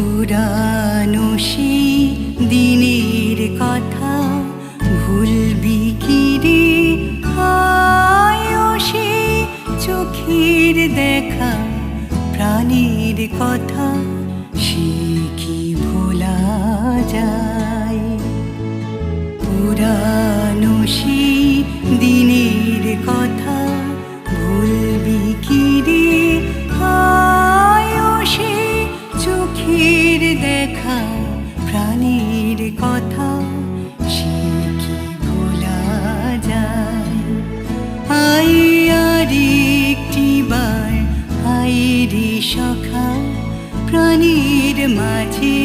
পুরানো সেই দিনের কথা ভুলবি কি রে? আয়ো সে চোখের দেখা প্রাণের কথা, সে কি ভোলা যায়? পুরানো সেই দিনের কথা ভুলবি কি রে? আয়ো সে চোখের দেখা প্রাণের কথা, সে কি ভোলা যায়? আই আর একটি বার আই রে সখা, প্রাণের মাঝে